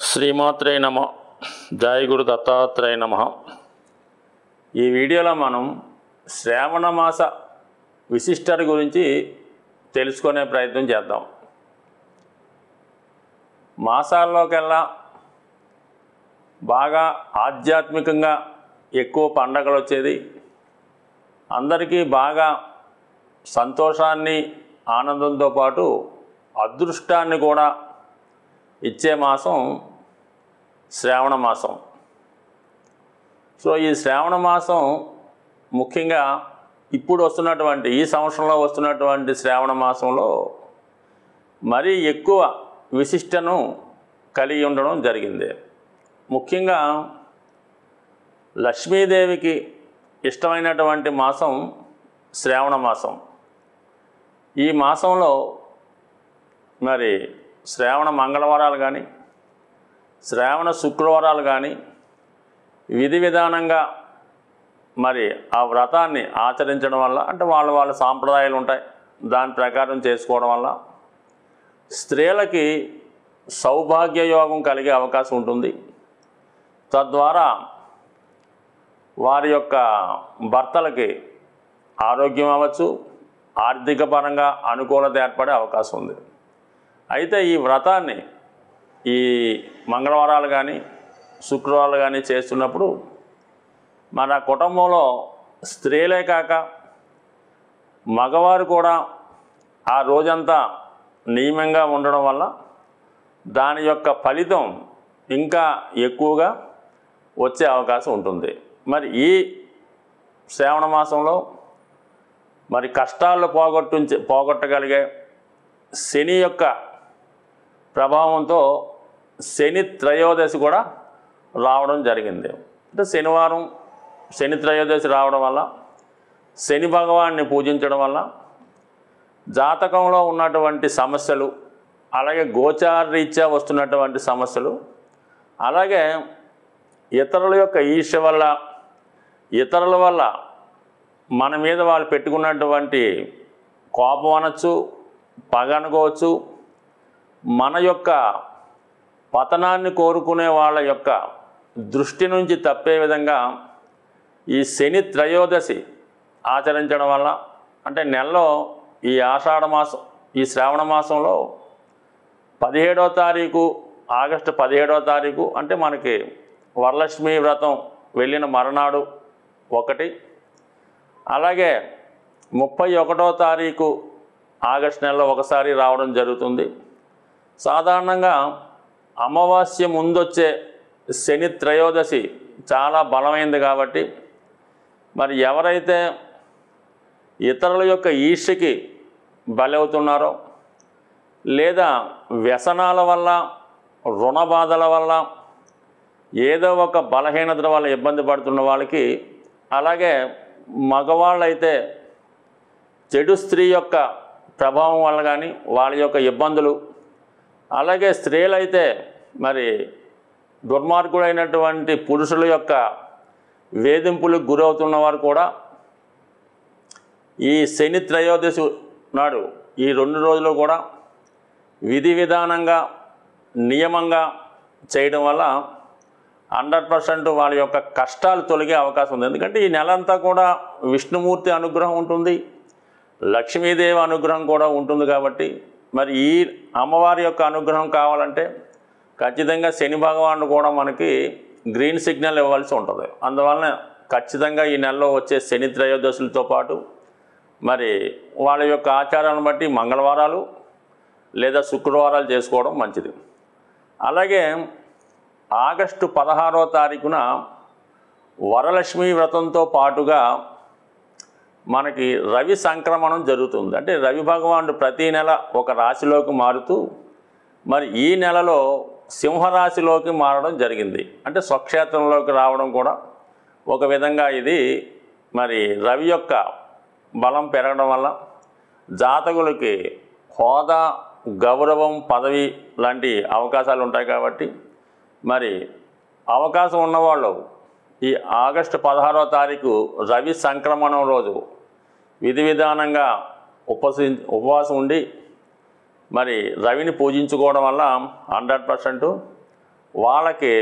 శ్రీమాత్రే నమ. జయ గురు దత్తాత్రేయ నమ. ఈ వీడియోలో మనం శ్రావణ మాస విశిష్టత గురించి తెలుసుకునే ప్రయత్నం చేద్దాం. మాసాల్లోకెల్లా బాగా ఆధ్యాత్మికంగా ఎక్కువ పండగలు వచ్చేది, అందరికీ బాగా సంతోషాన్ని ఆనందంతో పాటు అదృష్టాన్ని కూడా ఇచ్చే మాసం శ్రావణ మాసం. సో ఈ శ్రావణ మాసం ముఖ్యంగా ఇప్పుడు వస్తున్నటువంటి ఈ సంవత్సరంలో వస్తున్నటువంటి శ్రావణ మాసంలో మరీ ఎక్కువ విశిష్టను కలిగి ఉండడం జరిగింది. ముఖ్యంగా లక్ష్మీదేవికి ఇష్టమైనటువంటి మాసం శ్రావణ మాసం. ఈ మాసంలో మరి శ్రావణ మంగళవారాలు కానీ శ్రావణ శుక్రవారాలు కానీ విధి విధానంగా మరి ఆ వ్రతాన్ని ఆచరించడం వల్ల, అంటే వాళ్ళ సాంప్రదాయాలు ఉంటాయి, దాని ప్రకారం చేసుకోవడం వల్ల స్త్రీలకి సౌభాగ్య యోగం కలిగే అవకాశం ఉంటుంది. తద్వారా వారి యొక్క భర్తలకి ఆరోగ్యం అవ్వచ్చు, ఆర్థిక పరంగా అనుకూలత ఏర్పడే అవకాశం ఉంది. అయితే ఈ వ్రతాన్ని ఈ మంగళవారాలు కానీ శుక్రవారాలు కానీ చేస్తున్నప్పుడు మన కుటుంబంలో స్త్రీలే కాక మగవారు కూడా ఆ రోజంతా నియమంగా ఉండడం వల్ల దాని యొక్క ఫలితం ఇంకా ఎక్కువగా వచ్చే అవకాశం ఉంటుంది. మరి ఈ శ్రావణ మాసంలో మరి కష్టాలు పోగొట్టగలిగే శని యొక్క ప్రభావంతో శని త్రయోదశి కూడా రావడం జరిగింది. అంటే శనివారం శని త్రయోదశి రావడం వల్ల, శని భగవాన్ని పూజించడం వల్ల జాతకంలో ఉన్నటువంటి సమస్యలు, అలాగే గోచారరీత్యా వస్తున్నటువంటి సమస్యలు, అలాగే ఇతరుల యొక్క ఈర్ష్య వల్ల, ఇతరుల వల్ల మన మీద వాళ్ళు పెట్టుకున్నటువంటి కోపం అనొచ్చు, పగ అనుకోవచ్చు, మన యొక్క పతనాన్ని కోరుకునే వాళ్ళ యొక్క దృష్టి నుంచి తప్పే విధంగా ఈ శని త్రయోదశి ఆచరించడం వల్ల, అంటే నెలలో ఈ ఆషాఢ మాసం ఈ శ్రావణ మాసంలో 17వ తారీఖు ఆగస్టు 17వ తారీఖు అంటే మనకి వరలక్ష్మి వ్రతం వెళ్ళిన మరునాడు ఒకటి, అలాగే 31వ తారీఖు ఆగస్టు నెలలో ఒకసారి రావడం జరుగుతుంది. సాధారణంగా అమావాస్య ముందొచ్చే శని త్రయోదశి చాలా బలమైంది కాబట్టి మరి ఎవరైతే ఇతరుల యొక్క ఈర్ష్యకి బలవుతున్నారో, లేదా వ్యసనాల వల్ల, రుణ బాధల వల్ల, ఏదో ఒక బలహీనత వల్ల ఇబ్బంది పడుతున్న వాళ్ళకి, అలాగే మగవాళ్ళైతే చెడు స్త్రీ యొక్క ప్రభావం వల్ల కానీ వాళ్ళ యొక్క ఇబ్బందులు, అలాగే స్త్రీలైతే మరి దుర్మార్గుడైనటువంటి పురుషుల యొక్క వేధింపులకు గురవుతున్న వారు కూడా ఈ శని త్రయోదశి నాడు ఈ 2 రోజులు కూడా విధి విధానంగా నియమంగా చేయడం వల్ల 100% వాళ్ళ యొక్క కష్టాలు తొలగే అవకాశం ఉంది. ఎందుకంటే ఈ నెలంతా కూడా విష్ణుమూర్తి అనుగ్రహం ఉంటుంది, లక్ష్మీదేవి అనుగ్రహం కూడా ఉంటుంది. కాబట్టి మరి ఈ అమ్మవారి యొక్క అనుగ్రహం కావాలంటే ఖచ్చితంగా శని భగవానుడు కూడా మనకి గ్రీన్ సిగ్నల్ ఇవ్వాల్సి ఉంటుంది. అందువలన ఖచ్చితంగా ఈ నెలలో వచ్చే శని త్రయోదశులతో పాటు మరి వాళ్ళ యొక్క ఆచారాలను బట్టి మంగళవారాలు లేదా శుక్రవారాలు చేసుకోవడం మంచిది. అలాగే ఆగస్టు 16వ తారీఖున వరలక్ష్మి వ్రతంతో పాటుగా మనకి రవి సంక్రమణం జరుగుతుంది. అంటే రవి భగవానుడు ప్రతి నెల ఒక రాశిలోకి మారుతూ మరి ఈ నెలలో సింహరాశిలోకి మారడం జరిగింది. అంటే స్వక్షేత్రంలోకి రావడం కూడా ఒక విధంగా ఇది మరి రవి యొక్క బలం పెరగడం వల్ల జాతకులకి హోదా, గౌరవం, పదవి లాంటి అవకాశాలు ఉంటాయి. కాబట్టి మరి అవకాశం ఉన్నవాళ్ళు ఈ ఆగస్టు 16వ తారీఖు రవి సంక్రమణం రోజు విధి విధానంగా ఉపవాసం ఉండి మరి రవిని పూజించుకోవడం వల్ల 100% వాళ్ళకి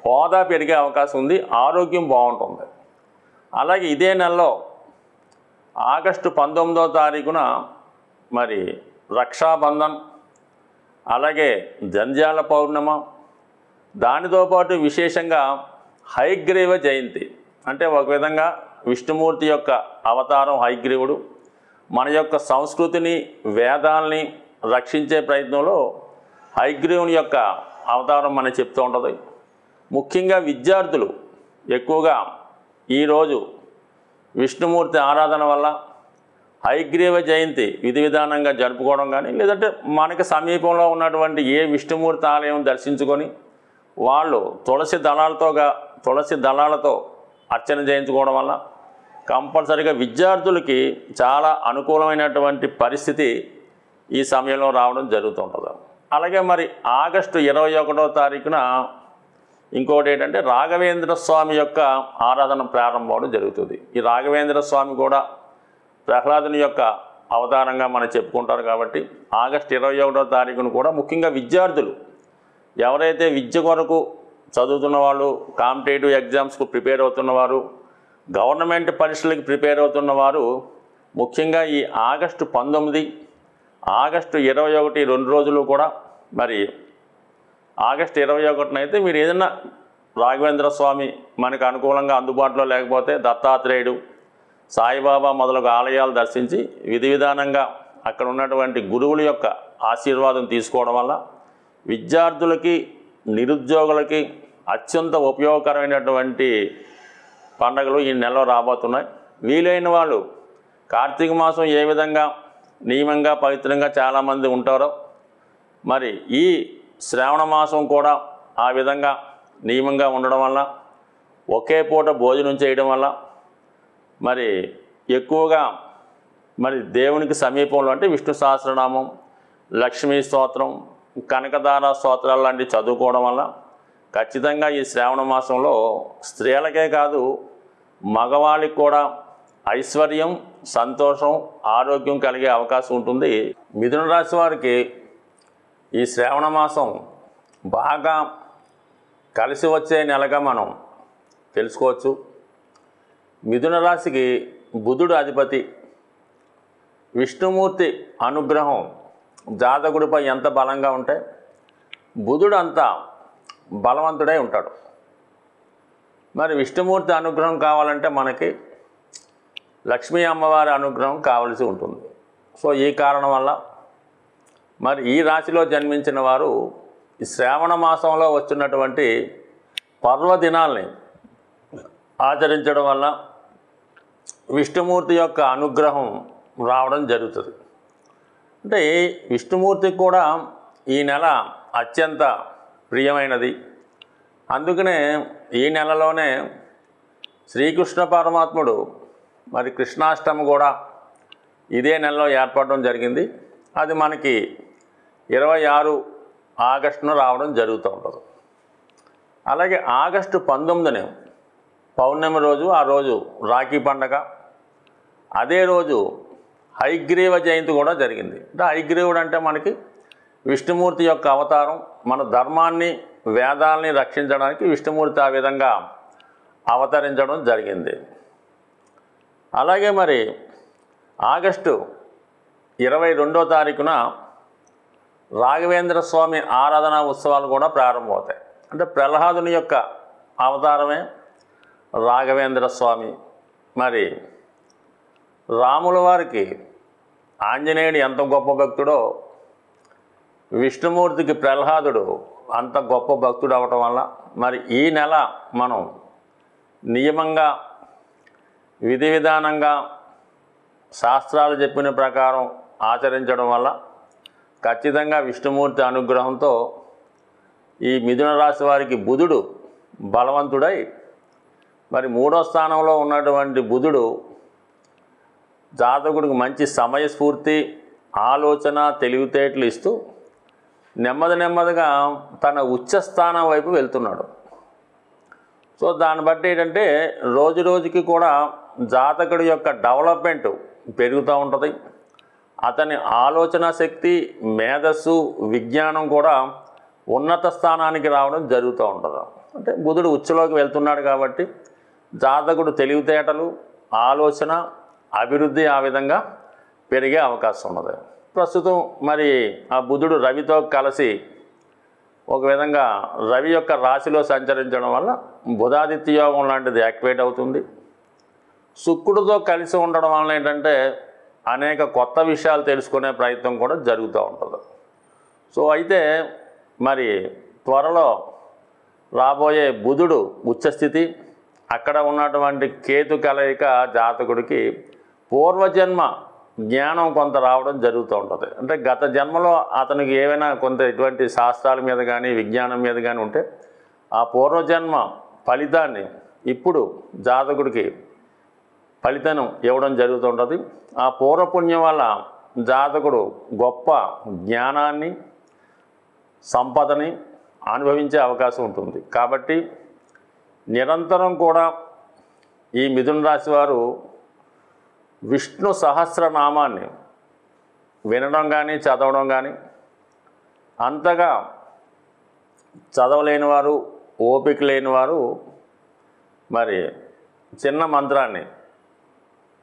హోదా పెరిగే అవకాశం ఉంది, ఆరోగ్యం బాగుంటుంది. అలాగే ఇదే నెలలో ఆగస్టు 19వ తారీఖున మరి రక్షాబంధన్, అలాగే జంధ్యాల పౌర్ణమ, దానితో పాటు విశేషంగా హయగ్రీవ జయంతి. అంటే ఒక విధంగా విష్ణుమూర్తి యొక్క అవతారం హయగ్రీవుడు మన యొక్క సంస్కృతిని, వేదాల్ని రక్షించే ప్రయత్నంలో హయగ్రీవుని యొక్క అవతారం మనకి చెప్తూ ఉంటుంది. ముఖ్యంగా విద్యార్థులు ఎక్కువగా ఈరోజు విష్ణుమూర్తి ఆరాధన వల్ల హయగ్రీవ జయంతి విధి విధానంగా జరుపుకోవడం కానీ, లేదంటే మనకి సమీపంలో ఉన్నటువంటి ఏ విష్ణుమూర్తి ఆలయం దర్శించుకొని వాళ్ళు తులసి దళాలతో అర్చన చేయించుకోవడం వల్ల కంపల్సరీగా విద్యార్థులకి చాలా అనుకూలమైనటువంటి పరిస్థితి ఈ సమయంలో రావడం జరుగుతుంటుంది. అలాగే మరి ఆగస్టు 21వ తారీఖున ఇంకోటి ఏంటంటే రాఘవేంద్ర స్వామి యొక్క ఆరాధన ప్రారంభం అవడం జరుగుతుంది. ఈ రాఘవేంద్ర స్వామి కూడా ప్రహ్లాదుని యొక్క అవతారంగా మనం చెప్పుకుంటారు కాబట్టి ఆగస్టు 21వ తారీఖున కూడా ముఖ్యంగా విద్యార్థులు ఎవరైతే విద్య కొరకు చదువుతున్న వాళ్ళు, కాంపిటేటివ్ ఎగ్జామ్స్కు ప్రిపేర్ అవుతున్నవారు, గవర్నమెంట్ పరీక్షలకు ప్రిపేర్ అవుతున్నవారు ముఖ్యంగా ఈ ఆగస్టు 19, ఆగస్టు 21 2 రోజులు కూడా మరి ఆగస్టు 21న అయితే మీరు ఏదైనా రాఘవేంద్ర స్వామి మనకు అనుకూలంగా అందుబాటులో లేకపోతే దత్తాత్రేయుడు, సాయిబాబా మొదలగు ఆలయాలు దర్శించి విధి విధానంగా అక్కడ ఉన్నటువంటి గురువుల యొక్క ఆశీర్వాదం తీసుకోవడం వల్ల విద్యార్థులకి, నిరుద్యోగులకి అత్యంత ఉపయోగకరమైనటువంటి పండుగలు ఈ నెలలో రాబోతున్నాయి. వీలైన వాళ్ళు కార్తీక మాసం ఏ విధంగా నియమంగా పవిత్రంగా చాలామంది ఉంటారో మరి ఈ శ్రావణ మాసం కూడా ఆ విధంగా నియమంగా ఉండడం వల్ల, ఒకే పూట భోజనం చేయడం వల్ల మరి ఎక్కువగా మరి దేవునికి సమీపంలో అంటే విష్ణు సహస్రనామం, లక్ష్మీ స్తోత్రం, కనకదార స్తోత్రాలు లాంటివి చదువుకోవడం వల్ల ఖచ్చితంగా ఈ శ్రావణ మాసంలో స్త్రీలకే కాదు మగవాళ్ళకి కూడా ఐశ్వర్యం, సంతోషం, ఆరోగ్యం కలిగే అవకాశం ఉంటుంది. మిథున రాశి వారికి ఈ శ్రావణ మాసం బాగా కలిసి వచ్చే నెలగా మనం తెలుసుకోవచ్చు. మిథున రాశికి బుధుడు అధిపతి. విష్ణుమూర్తి అనుగ్రహం జాతకుడిపై ఎంత బలంగా ఉంటే బుధుడు అంత బలవంతుడై ఉంటాడు. మరి విష్ణుమూర్తి అనుగ్రహం కావాలంటే మనకి లక్ష్మీ అమ్మవారి అనుగ్రహం కావలసి ఉంటుంది. సో ఈ కారణం వల్ల మరి ఈ రాశిలో జన్మించిన వారు ఈ శ్రావణ మాసంలో వచ్చినటువంటి పర్వదినాల్ని ఆచరించడం వల్ల విష్ణుమూర్తి యొక్క అనుగ్రహం రావడం జరుగుతుంది. అంటే విష్ణుమూర్తికి కూడా ఈ నెల అత్యంత ప్రియమైనది. అందుకనే ఈ నెలలోనే శ్రీకృష్ణ పరమాత్ముడు మరి కృష్ణాష్టమి కూడా ఇదే నెలలో ఏర్పడడం జరిగింది. అది మనకి 26 ఆగస్టున రావడం జరుగుతూ ఉంటుంది. అలాగే ఆగస్టు 19న పౌర్ణమి రోజు, ఆ రోజు రాఖీ పండగ. అదే రోజు హయగ్రీవ జయంతి కూడా జరిగింది. అంటే హయగ్రీవుడు అంటే మనకి విష్ణుమూర్తి యొక్క అవతారం. మన ధర్మాన్ని, వేదాలని రక్షించడానికి విష్ణుమూర్తి ఆ విధంగా అవతరించడం జరిగింది. అలాగే మరి ఆగస్టు 22వ తారీఖున రాఘవేంద్ర స్వామి ఆరాధనా ఉత్సవాలు కూడా ప్రారంభమవుతాయి. అంటే ప్రహ్లాదుని యొక్క అవతారమే రాఘవేంద్ర స్వామి. మరి రాముల వారికి ఆంజనేయుడు ఎంత గొప్ప భక్తుడో విష్ణుమూర్తికి ప్రహ్లాదుడు అంత గొప్ప భక్తుడు అవటం వల్ల మరి ఈ నెల మనం నియమంగా, విధి విధానంగా శాస్త్రాలు చెప్పిన ప్రకారం ఆచరించడం వల్ల ఖచ్చితంగా విష్ణుమూర్తి అనుగ్రహంతో ఈ మిథున రాశి వారికి బుధుడు బలవంతుడై మరి 3వ స్థానంలో ఉన్నటువంటి బుధుడు జాతకుడికి మంచి సమయస్ఫూర్తి, ఆలోచన, తెలివితేటలు ఇస్తూ నెమ్మదిగా తన ఉచ్చస్థానం వైపు వెళ్తున్నాడు. సో దాన్ని బట్టి ఏంటంటే రోజు రోజుకి కూడా జాతకుడి యొక్క డెవలప్మెంట్ పెరుగుతూ ఉంటుంది. అతని ఆలోచన శక్తి, మేధస్సు, విజ్ఞానం కూడా ఉన్నత స్థానానికి రావడం జరుగుతూ ఉంటుంది. అంటే బుధుడు ఉచ్చులోకి వెళ్తున్నాడు కాబట్టి జాతకుడు తెలివితేటలు, ఆలోచన, అభివృద్ధి ఆ విధంగా పెరిగే అవకాశం ఉన్నది. ప్రస్తుతం మరి ఆ బుధుడు రవితో కలిసి ఒక విధంగా రవి యొక్క రాశిలో సంచరించడం వల్ల బుధాదిత్య యోగం లాంటిది యాక్టివేట్ అవుతుంది. శుక్రుడితో కలిసి ఉండడం వలన ఏంటంటే అనేక కొత్త విషయాలు తెలుసుకునే ప్రయత్నం కూడా జరుగుతూ ఉంటుంది. సో అయితే మరి త్వరలో రాబోయే బుధుడు ఉచ్చస్థితి, అక్కడ ఉన్నటువంటి కేతు కలయిక జాతకుడికి పూర్వజన్మ జ్ఞానం కొంత రావడం జరుగుతూ ఉంటుంది. అంటే గత జన్మలో అతనికి ఏమైనా కొంత ఇటువంటి శాస్త్రాల మీద కానీ విజ్ఞానం మీద కానీ ఉంటే ఆ పూర్వజన్మ ఫలితాన్ని ఇప్పుడు జాతకుడికి ఫలితం ఇవ్వడం జరుగుతుంటుంది. ఆ పూర్వపుణ్యం వల్ల జాతకుడు గొప్ప జ్ఞానాన్ని, సంపదని అనుభవించే అవకాశం ఉంటుంది. కాబట్టి నిరంతరం కూడా ఈ మిథున రాశి వారు విష్ణు సహస్రనామాన్ని వినడం కానీ చదవడం కానీ, అంతగా చదవలేని వారు, ఓపిక లేని వారు మరి చిన్న మంత్రాన్ని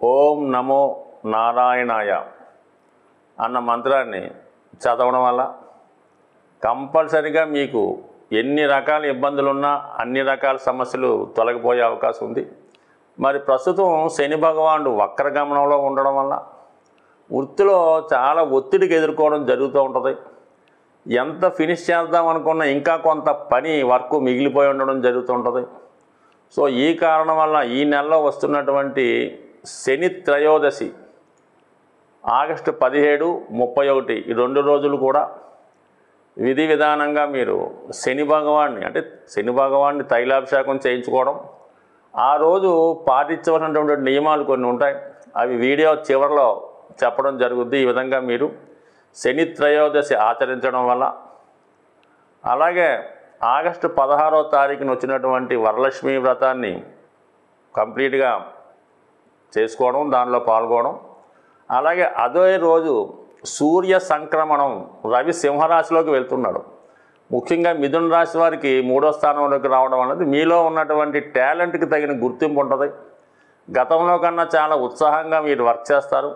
ఓం నమో నారాయణాయ అన్న మంత్రాన్ని చదవడం వల్ల కంపల్సరిగా మీకు ఎన్ని రకాల ఇబ్బందులున్నా అన్ని రకాల సమస్యలు తొలగిపోయే అవకాశం ఉంది. మరి ప్రస్తుతం శని భగవానుడు వక్రగమనంలో ఉండడం వల్ల వృత్తిలో చాలా ఒత్తిడికి ఎదుర్కోవడం జరుగుతూ ఉంటుంది. ఎంత ఫినిష్ చేద్దాం అనుకున్నా ఇంకా కొంత వర్క్ మిగిలిపోయి ఉండడం జరుగుతుంటుంది. సో ఈ కారణం వల్ల ఈ నెలలో వస్తున్నటువంటి శని త్రయోదశి ఆగస్టు 17, 31 ఈ 2 రోజులు కూడా విధి విధానంగా మీరు శని భగవాన్ని తైలాభిషేకం చేయించుకోవడం, ఆ రోజు పాటించవలసినటువంటి నియమాలు కొన్ని ఉంటాయి, అవి వీడియో చివరిలో చెప్పడం జరుగుద్ది. ఈ విధంగా మీరు శని త్రయోదశి ఆచరించడం వల్ల, అలాగే ఆగస్టు 16వ తారీఖున వచ్చినటువంటి వరలక్ష్మి వ్రతాన్ని కంప్లీట్గా చేసుకోవడం, దానిలో పాల్గొనడం, అలాగే అదే రోజు సూర్య సంక్రమణం, రవి సింహరాశిలోకి వెళ్తున్నాడు. ముఖ్యంగా మిథున రాశి వారికి 3వ స్థానంలోకి రావడం అనేది మీలో ఉన్నటువంటి టాలెంట్కి తగిన గుర్తింపు ఉంటుంది. గతంలో కన్నా చాలా ఉత్సాహంగా మీరు వర్క్ చేస్తారు.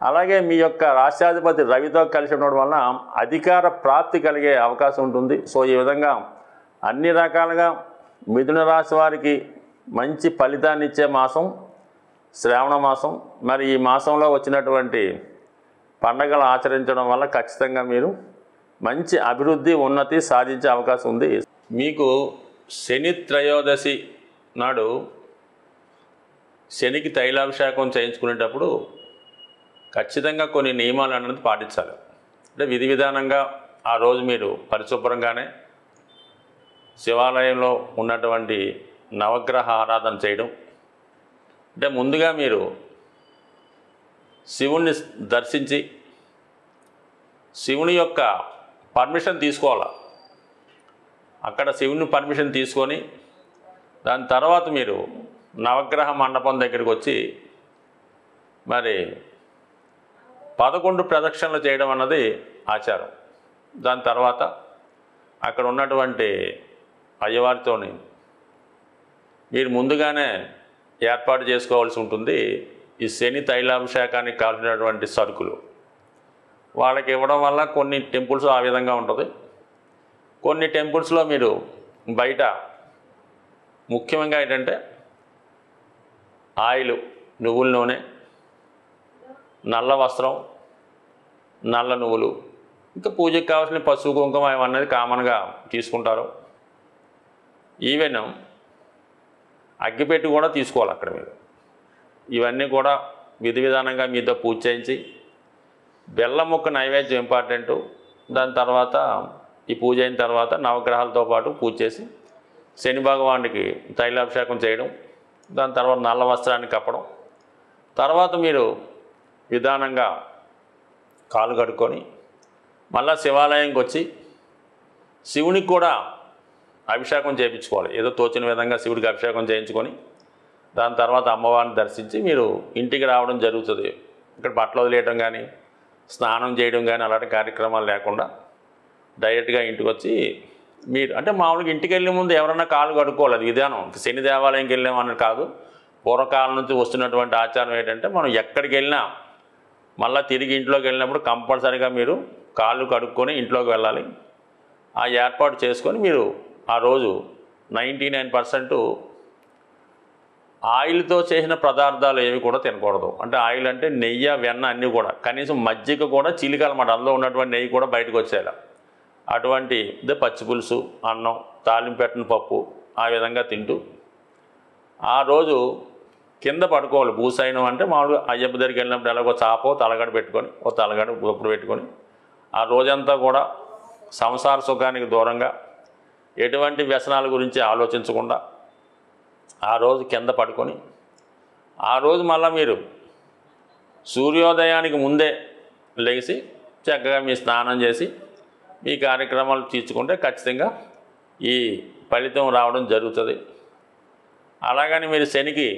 అలాగే మీ యొక్క రాష్ట్రాధిపతి రవితో కలిసి ఉండడం వలన అధికార ప్రాప్తి కలిగే అవకాశం ఉంటుంది. సో ఈ విధంగా అన్ని రకాలుగా మిథున రాశి వారికి మంచి ఫలితాన్ని ఇచ్చే మాసం శ్రావణ మాసం. మరి ఈ మాసంలో వచ్చినటువంటి పండగలు ఆచరించడం వల్ల ఖచ్చితంగా మీరు మంచి అభివృద్ధి, ఉన్నతి సాధించే అవకాశం ఉంది. మీకు శని త్రయోదశి నాడు శనికి తైలాభిషేకం చేయించుకునేటప్పుడు ఖచ్చితంగా కొన్ని నియమాలు అనేది పాటించాలి. అంటే విధి విధానంగా ఆ రోజు మీరు పరిశుభ్రంగానే శివాలయంలో ఉన్నటువంటి నవగ్రహ ఆరాధన చేయడం, అంటే ముందుగా మీరు శివుణ్ణి దర్శించి శివుని యొక్క పర్మిషన్ తీసుకోవాలి. అక్కడ శివుని పర్మిషన్ తీసుకొని దాని తర్వాత మీరు నవగ్రహ మండపం దగ్గరికి వచ్చి మరి 11 ప్రదక్షిణలు చేయడం అన్నది ఆచారం. దాని తర్వాత అక్కడ ఉన్నటువంటి అయ్యవారితోని మీరు ముందుగానే ఏర్పాటు చేసుకోవాల్సి ఉంటుంది. ఈ శని తైలాభిషేకానికి కావాల్సినటువంటి సరుకులు వాళ్ళకి ఇవ్వడం వల్ల కొన్ని టెంపుల్స్ ఆ విధంగా ఉంటుంది. కొన్ని టెంపుల్స్లో మీరు బయట ముఖ్యంగా ఏంటంటే ఆయిల్, నువ్వుల నూనె, నల్ల వస్త్రం, నల్ల నువ్వులు, ఇంకా పూజకి కావాల్సిన పసుపు కుంకుమ ఇవన్నది కామన్గా తీసుకుంటారు. ఈవెన్ అగ్గిపెట్టి కూడా తీసుకోవాలి అక్కడ మీరు. ఇవన్నీ కూడా విధి విధానంగా మీతో పూజ చేయించి బెల్లం ముక్క నైవేద్యం ఇంపార్టెంటు. దాని తర్వాత ఈ పూజ అయిన తర్వాత నవగ్రహాలతో పాటు పూజ చేసి శని భగవానుడికి తైలాభిషేకం చేయడం, దాని తర్వాత నల్ల వస్త్రాన్ని కప్పడం, తర్వాత మీరు విధానంగా కాలు కడుక్కొని మళ్ళీ శివాలయంకి వచ్చి శివునికి కూడా అభిషేకం చేయించుకోవాలి. ఏదో తోచిన విధంగా శివుడికి అభిషేకం చేయించుకొని దాని తర్వాత అమ్మవారిని దర్శించి మీరు ఇంటికి రావడం జరుగుతుంది. ఇక్కడ బట్టలు వదిలేయడం కానీ, స్నానం చేయడం కానీ అలాంటి కార్యక్రమాలు లేకుండా డైరెక్ట్గా ఇంటికి వచ్చి మీరు అంటే మామూలుగా ఇంటికి వెళ్ళే ముందు ఎవరన్నా కాళ్ళు కడుక్కోవాలి, అది విధానం. శని దేవాలయంకి వెళ్ళామన్నది కాదు. పూర్వకాలం నుంచి వస్తున్నటువంటి ఆచారం ఏంటంటే మనం ఎక్కడికి వెళ్ళినా మళ్ళీ తిరిగి ఇంట్లోకి వెళ్ళినప్పుడు కంపల్సరీగా మీరు కాళ్ళు కడుక్కొని ఇంట్లోకి వెళ్ళాలి. ఆ ఏర్పాటు చేసుకొని మీరు ఆ రోజు 99% ఆయిల్తో చేసిన పదార్థాలు ఏవి కూడా తినకూడదు. అంటే ఆయిల్ అంటే నెయ్యి, వెన్న అన్నీ కూడా, కనీసం మజ్జిగ కూడా చీలికలన్నమాట, అందులో ఉన్నటువంటి నెయ్యి కూడా బయటకు వచ్చేలా అటువంటి పచ్చి పులుసు, అన్నం, తాలింపు పెట్టిన పప్పు ఆ విధంగా తింటూ ఆ రోజు కింద పడుకోవాలి. భూసైనం అంటే మామూలుగా అయ్యప్ప దగ్గరికి వెళ్ళినప్పుడు ఎలాగో చాపో తలగడ పెట్టుకొని ఓ తలగడ గొప్పుడు పెట్టుకొని ఆ రోజంతా కూడా సంసార సుఖానికి దూరంగా ఎటువంటి వ్యసనాల గురించి ఆలోచించకుండా ఆ రోజు కింద పడుకొని ఆ రోజు మళ్ళీ మీరు సూర్యోదయానికి ముందే లేచి చక్కగా మీ స్నానం చేసి మీ కార్యక్రమాలు తీర్చుకుంటే ఖచ్చితంగా ఈ ఫలితం రావడం జరుగుతుంది. అలాగని మీరు శనికి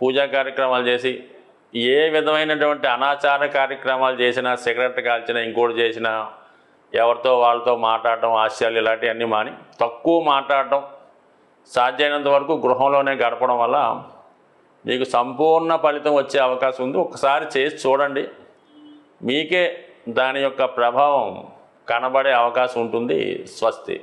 పూజా కార్యక్రమాలు చేసి ఏ విధమైనటువంటి అనాచార కార్యక్రమాలు చేసినా, సిగరెట్ కాల్చినా, ఇంకోటి చేసినా, ఎవరితో వాళ్ళతో మాట్లాడటం, హాస్యాలు ఇలాంటివన్నీ మాని తక్కువ మాట్లాడటం, సాధ్యమైనంత వరకు గృహంలోనే గడపడం వల్ల మీకు సంపూర్ణ ఫలితం వచ్చే అవకాశం ఉంది. ఒకసారి చేసి చూడండి, మీకే దాని యొక్క ప్రభావం కనబడే అవకాశం ఉంటుంది. స్వస్తి.